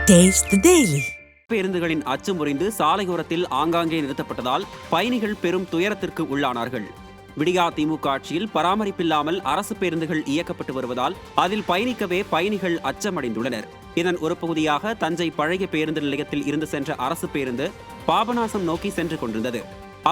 Taste the Daily. பேருந்துகளின் அச்சு முறிந்து சாலையோரத்தில் ஆங்காங்கே நிறுத்தப்பட்டதால் பயணிகள் பெரும் துயரத்திற்கு உள்ளானார்கள். விடியா திமுக ஆட்சியில் பராமரிப்பில்லாமல் அரசு பேருந்துகள் இயக்கப்பட்டு வருவதால் அதில் பயணிக்கவே பயணிகள் அச்சமடைந்துள்ளனர். இதன் ஒரு பகுதியாக தஞ்சை பழைய பேருந்து நிலையத்தில் இருந்து சென்ற அரசு பேருந்து பாபநாசம் நோக்கி சென்று கொண்டிருந்தது.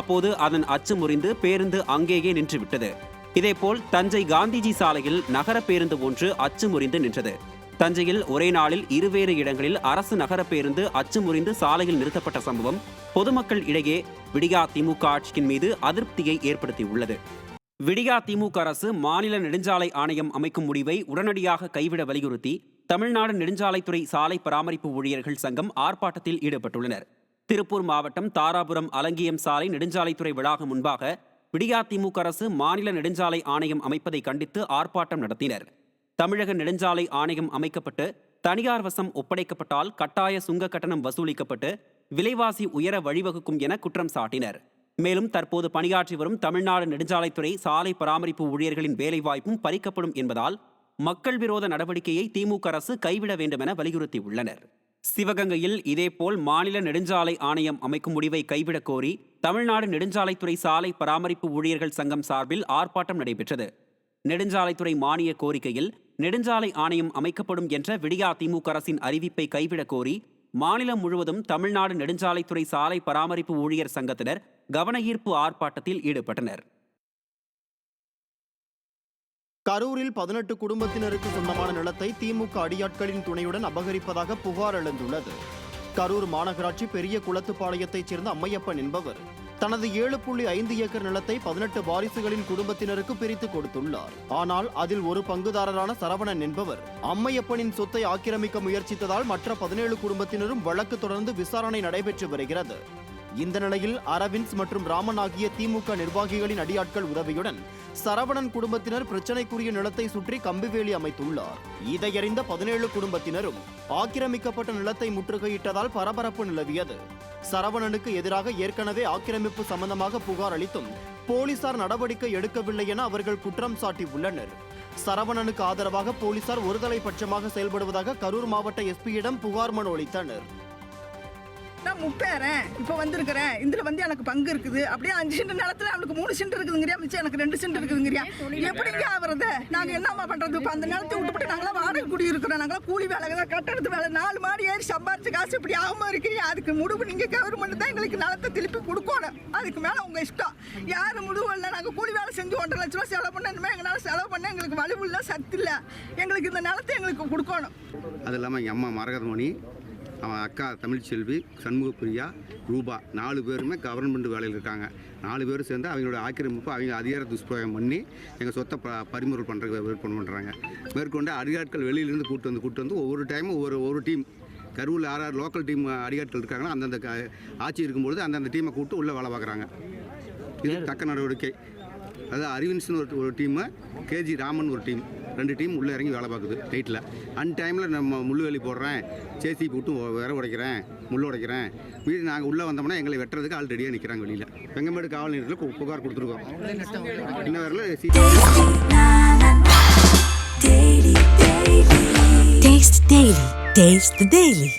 அப்போது அதன் அச்சு முறிந்து பேருந்து அங்கேயே நின்றுவிட்டது. இதேபோல் தஞ்சை காந்திஜி சாலையில் நகர பேருந்து ஒன்று அச்சு முறிந்து நின்றது. தஞ்சையில் ஒரே நாளில் இருவேறு இடங்களில் அரசு நகர பேருந்து அச்சு முறிந்து சாலையில் நிறுத்தப்பட்ட சம்பவம் பொதுமக்கள் இடையே விடியா திமுக ஆட்சியின் மீது அதிருப்தியை ஏற்படுத்தியுள்ளது. விடியா திமுக அரசு மாநில நெடுஞ்சாலை ஆணையம் அமைக்கும் முடிவை உடனடியாக கைவிட வலியுறுத்தி தமிழ்நாடு நெடுஞ்சாலைத்துறை சாலை பராமரிப்பு ஊழியர்கள் சங்கம் ஆர்ப்பாட்டத்தில் ஈடுபட்டுள்ளனர். திருப்பூர் மாவட்டம் தாராபுரம் அலங்கியம் சாலை நெடுஞ்சாலைத்துறை வளாகம் முன்பாக விடியா திமுக அரசு மாநில நெடுஞ்சாலை ஆணையம் அமைப்பதை கண்டித்து ஆர்ப்பாட்டம் நடத்தினர். தமிழக நெடுஞ்சாலை ஆணையம் அமைக்கப்பட்டு தனியார் வசம் ஒப்படைக்கப்பட்டால் கட்டாய சுங்க கட்டணம் வசூலிக்கப்பட்டு விலைவாசி உயர வழிவகுக்கும் என குற்றம் சாட்டினர். மேலும் தற்போது பணியாற்றி வரும் தமிழ்நாடு நெடுஞ்சாலைத்துறை சாலை பராமரிப்பு ஊழியர்களின் வேலைவாய்ப்பும் பறிக்கப்படும் என்பதால் மக்கள் விரோத நடவடிக்கையை திமுக அரசு கைவிட வேண்டும் என வலியுறுத்தியுள்ளனர். சிவகங்கையில் இதேபோல் மாநில நெடுஞ்சாலை ஆணையம் அமைக்கும் முடிவை கைவிடக் கோரி தமிழ்நாடு நெடுஞ்சாலைத்துறை சாலை பராமரிப்பு ஊழியர்கள் சங்கம் சார்பில் ஆர்ப்பாட்டம் நடைபெற்றது. நெடுஞ்சாலைத்துறை மானிய கோரிக்கையில் நெடுஞ்சாலை ஆணையம் அமைக்கப்படும் என்ற விடியா திமுக அரசின் அறிவிப்பை கைவிடக் கோரி மாநிலம் முழுவதும் தமிழ்நாடு நெடுஞ்சாலைத்துறை சாலை பராமரிப்பு ஊழியர் சங்கத்தினர் கவனஈர்ப்பு ஆர்ப்பாட்டத்தில் ஈடுபட்டனர். கரூரில் 18 குடும்பத்தினருக்கு சொந்தமான நிலத்தை திமுக அடியாட்களின் துணையுடன் அபகரிப்பதாக புகார் எழுந்துள்ளது. கரூர் மாநகராட்சி பெரிய குளத்துப்பாளையத்தைச் சேர்ந்த அம்மையப்பன் என்பவர் தனது 7.5 ஏக்கர் நிலத்தை 18 வாரிசுகளின் குடும்பத்தினருக்கு பிரித்து கொடுத்துள்ளார். ஆனால் அதில் ஒரு பங்குதாரரான சரவணன் என்பவர் அம்மையப்பனின் சொத்தை ஆக்கிரமிக்க முயற்சித்ததால் மற்ற 17 குடும்பத்தினரும் வழக்கு தொடர்ந்து விசாரணை நடைபெற்று வருகிறது. இந்த நிலையில் அரவிந்த் மற்றும் ராமன் ஆகிய திமுக நிர்வாகிகளின் அடியாட்கள் உதவியுடன் சரவணன் குடும்பத்தினர் பிரச்சனைக்குரிய நிலத்தை சுற்றி கம்பிவேலி அமைத்துள்ளார். இதையறிந்த 17 குடும்பத்தினரும் ஆக்கிரமிக்கப்பட்ட நிலத்தை முற்றுகையிட்டதால் பரபரப்பு நிலவியது. சரவணனுக்கு எதிராக ஏற்கனவே ஆக்கிரமிப்பு சம்பந்தமாக புகார் அளித்தும் போலீசார் நடவடிக்கை எடுக்கவில்லை என அவர்கள் குற்றம் சாட்டியுள்ளனர். சரவணனுக்கு ஆதரவாக போலீசார் ஒருதலை பட்சமாக செயல்படுவதாக கரூர் மாவட்ட எஸ்பியிடம் புகார் மனு அளித்தனர். நான் முப்பேறேன் இப்போ வந்திருக்கிறேன், இதுல எனக்கு பங்கு இருக்குது. அப்படியே 5 சென்ட் நிலத்துல அவனுக்கு 3 சென்ட் இருக்குதுங்கிறியா, மிச்சம் எனக்கு 2 சென்ட் இருக்குதுங்கிறியா, எப்படிங்க ஆகுறது? நாங்க என்னமா பண்றது? இப்போ அந்த நிலத்தை விட்டுப்பட்டு நாங்களாம் வாடகை குடி இருக்கிறோம், நாங்களாம் கூலி வேலை தான், கட்டடத்து வேலை, 4 மாடி ஏறி சம்பாரிச்சு காசு இப்படி ஆகாம இருக்கிறீங்க. அதுக்கு முடிவு நீங்க கவர்மெண்ட் தான் எங்களுக்கு நிலத்தை திருப்பி கொடுக்கணும். அதுக்கு மேல உங்க இஷ்டம். யாரும் முடிவு இல்லை. நாங்க கூலி வேலை செஞ்சு 1.5 லட்ச ரூபா செலவு பண்ண, இனிமேல் எங்களால் செலவு பண்ண எங்களுக்கு வலிவு இல்லை, சத்து இல்லை. எங்களுக்கு இந்த நிலத்தை எங்களுக்கு கொடுக்கணும். அது இல்லாமல் எங்கள் அம்மா மரகதமணி, அவன் அக்கா தமிழ்ச்செல்வி, சண்முகப்பிரியா, ரூபா 4 பேருமே கவர்மெண்ட் வேலையில் இருக்காங்க. 4 பேரும் சேர்ந்து அவங்களோட ஆக்கிரமிப்பு அவங்க அதிகார துஷ்பிரயோகம் பண்ணி எங்கள் சொத்தை பறிமுதல் பண்ணுறதுக்கு விருப்பம் பண்ணுறாங்க. மேற்கொண்டு அடியாட்கள் வெளியிலேருந்து கூட்டு வந்து ஒவ்வொரு டைமும் ஒரு டீம் கரூரில் 6 லோக்கல் டீம் அடியாட்கள் இருக்காங்கன்னா அந்தந்த ஆட்சி இருக்கும்பொழுது அந்தந்த டீமை கூப்பிட்டு உள்ளே வேலை பார்க்குறாங்க. இது தக்க நடவடிக்கை. அதாவது அரவிந்த்ஸ்னு ஒரு டீமு, கேஜி ராமன் ஒரு டீம், 2 டீம் உள்ளே இறங்கி வேலை பார்க்குது நைட்டில். டைமில் நம்ம முள்ளுவேலி போடுறேன், சேசி போட்டு விர உடைக்கிறேன், முள் உடைக்கிறேன், வீடு நாங்கள் உள்ளே வந்தோம்னா எங்களை வெட்டுறதுக்கு ஆள் ரெடியாக நிற்கிறாங்க வெளியில். வெங்கமேடு காவல் நிலையத்தில் புகார் கொடுத்துருக்கோம். இன்ன வரல Taste the Daily.